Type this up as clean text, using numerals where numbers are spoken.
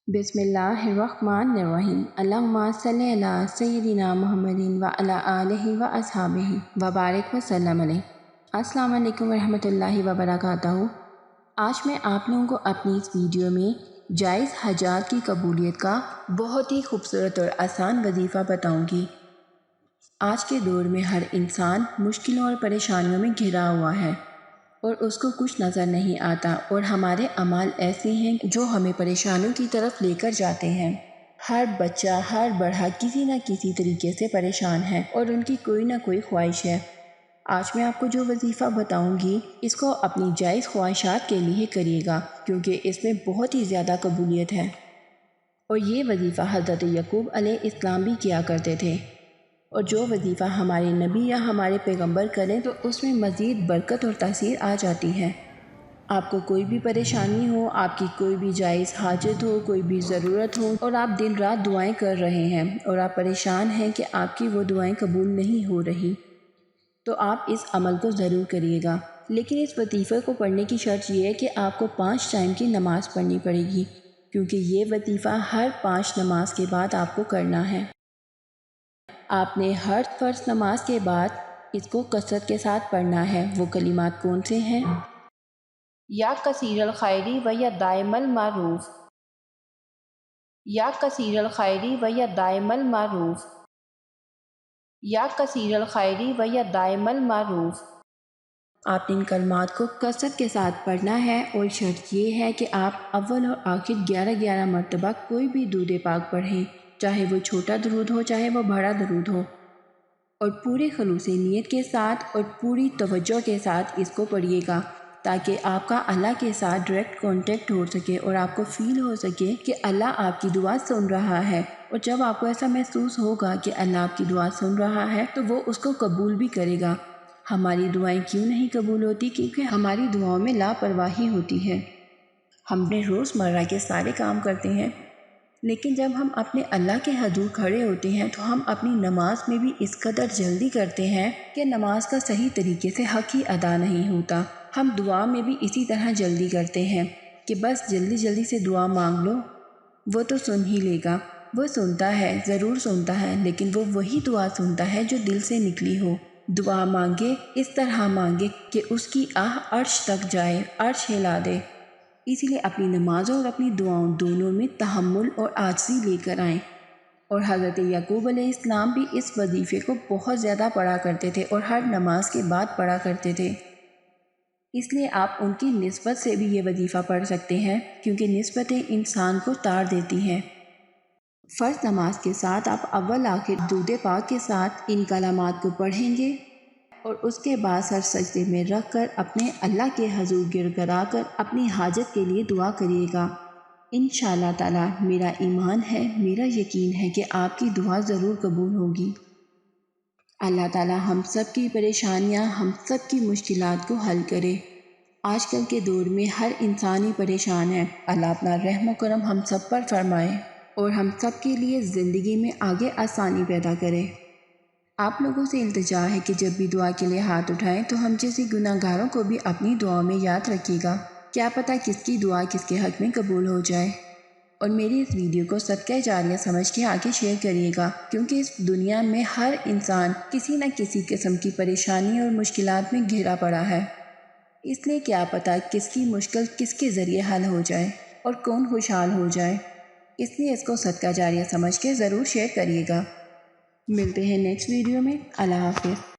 बिस्मिल्लाहिर्रहमानिर्रहीम। अल्लाहुम्मा सल्ली अला सय्यिदिना मुहम्मदिन व अला आलिहि व अस्हाबिहि व बारिक व सल्लम अलैहि। अस्सलामु अलैकुम रहमतुल्लाहि व बरकातहू। आज मैं आप लोगों को अपनी इस वीडियो में जायज़ हजात की कबूलियत का बहुत ही खूबसूरत और आसान वजीफ़ा बताऊंगी। आज के दौर में हर इंसान मुश्किलों और परेशानियों में घिरा हुआ है और उसको कुछ नज़र नहीं आता, और हमारे अमाल ऐसे हैं जो हमें परेशानियों की तरफ लेकर जाते हैं। हर बच्चा, हर बड़ा किसी न किसी तरीके से परेशान है और उनकी कोई ना कोई ख्वाहिश है। आज मैं आपको जो वजीफ़ा बताऊंगी, इसको अपनी जायज़ ख्वाहिशात के लिए करिएगा, क्योंकि इसमें बहुत ही ज़्यादा कबूलियत है। और ये वजीफ़ा हज़रत यकूब अलैहिस्सलाम भी किया करते थे, और जो वजीफ़ा हमारे नबी या हमारे पैगंबर करें तो उसमें मज़ीद बरकत और तासीर आ जाती है। आपको कोई भी परेशानी हो, आपकी कोई भी जायज़ हाजत हो, कोई भी ज़रूरत हो, और आप दिन रात दुआएं कर रहे हैं और आप परेशान हैं कि आपकी वो दुआएं कबूल नहीं हो रही, तो आप इस अमल को ज़रूर करिएगा। लेकिन इस वजीफ़े को पढ़ने की शर्त ये है कि आपको 5 टाइम की नमाज़ पढ़नी पड़ेगी, क्योंकि ये वजीफ़ा हर 5 नमाज के बाद आपको करना है। आपने हर फ़र्ज़ नमाज के बाद इसको कसरत के साथ पढ़ना है। वो कलिमात कौन से हैं? या कसीरल खैरी व या दाइमल मारूफ, या कसीरल खैरी व या दाइमल मारूफ, या कसीरल खैरी व या दाइमल मारूफ। आपने इन कलमात को कसरत के साथ पढ़ना है, और शर्त ये है कि आप अव्वल और आखिर 11-11 मरतबा कोई भी दूध पाक पढ़ें, चाहे वो छोटा दरूद हो चाहे वो बड़ा दरूद हो, और पूरे खलूस नीयत के साथ और पूरी तवज्जो के साथ इसको पढ़िएगा, ताकि आपका अल्लाह के साथ डायरेक्ट कांटेक्ट हो सके और आपको फ़ील हो सके कि अल्लाह आपकी दुआ सुन रहा है। और जब आपको ऐसा महसूस होगा कि अल्लाह आपकी दुआ सुन रहा है, तो वो उसको कबूल भी करेगा। हमारी दुआएं क्यों नहीं कबूल होती? क्योंकि हमारी दुआओं में लापरवाही होती है। हम अपने रोज़मर्रा के सारे काम करते हैं, लेकिन जब हम अपने अल्लाह के हजूर खड़े होते हैं तो हम अपनी नमाज में भी इस कदर जल्दी करते हैं कि नमाज का सही तरीके से हक़ ही अदा नहीं होता। हम दुआ में भी इसी तरह जल्दी करते हैं कि बस जल्दी जल्दी से दुआ मांग लो, वो तो सुन ही लेगा। वो सुनता है, ज़रूर सुनता है, लेकिन वो वही दुआ सुनता है जो दिल से निकली हो। दुआ मांगे इस तरह मांगे कि उसकी आह अर्श तक जाए, अर्श हिला दे। इसीलिए अपनी नमाज़ों और अपनी दुआओं दोनों में तहम्मुल और आजिज़ी लेकर आएँ। और हज़रत यकूब अलैहिस्सलाम भी इस वजीफ़े को बहुत ज़्यादा पढ़ा करते थे और हर नमाज के बाद पढ़ा करते थे। इसलिए आप उनकी निस्बत से भी ये वजीफ़ा पढ़ सकते हैं, क्योंकि निस्बतें इंसान को तार देती हैं। फ़र्ज़ नमाज के साथ आप अव्वल आखिर दूध पाक के साथ इन कलामात को पढ़ेंगे, और उसके बाद सर सजदे में रख कर अपने अल्लाह के हजूर गिड़गिड़ा कर अपनी हाजत के लिए दुआ करिएगा। इंशाअल्लाह ताला मेरा ईमान है, मेरा यकीन है कि आपकी दुआ ज़रूर कबूल होगी। अल्लाह ताला हम सब की परेशानियां, हम सब की मुश्किलात को हल करे। आजकल के दौर में हर इंसान ही परेशान है। अल्लाह अपना रहम व करम हम सब पर फरमाए और हम सब के लिए ज़िंदगी में आगे आसानी पैदा करे। आप लोगों से इल्तिजा है कि जब भी दुआ के लिए हाथ उठाएं तो हम जैसे गुनाहगारों को भी अपनी दुआ में याद रखिएगा। क्या पता किसकी दुआ किसके हक़ में कबूल हो जाए। और मेरी इस वीडियो को सदका जारिया समझ के आगे शेयर करिएगा, क्योंकि इस दुनिया में हर इंसान किसी न किसी किस्म की परेशानी और मुश्किलात में घिरा पड़ा है। इसलिए क्या पता किसकी मुश्किल किसके ज़रिए हल हो जाए और कौन खुशहाल हो जाए। इसलिए इसको सदका जारिया समझ के ज़रूर शेयर करिएगा। मिलते हैं नेक्स्ट वीडियो में। अल्लाह हाफ़िज़।